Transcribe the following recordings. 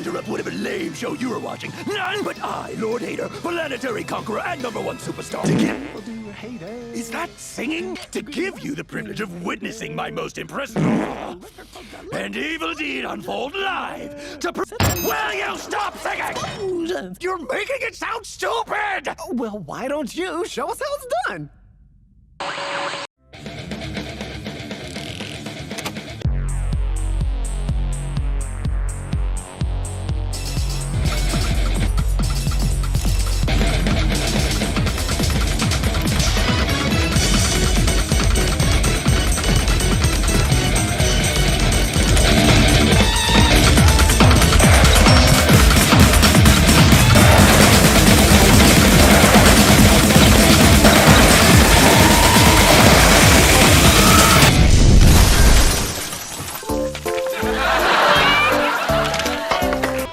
interrupt whatever lame show you were watching. None but I, Lord Hater, planetary conqueror and #1 superstar. Is that singing? To give you the privilege of witnessing my most impressive and evil deed unfold live. Will you stop singing? You're making it sound stupid! Well, why don't you show us how it's done?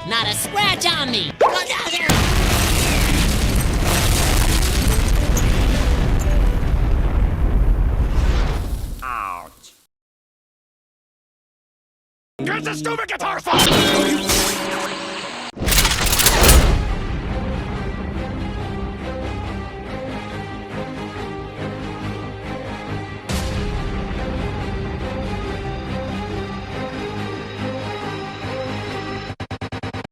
Not a scratch on me! Get the stupid guitar phone!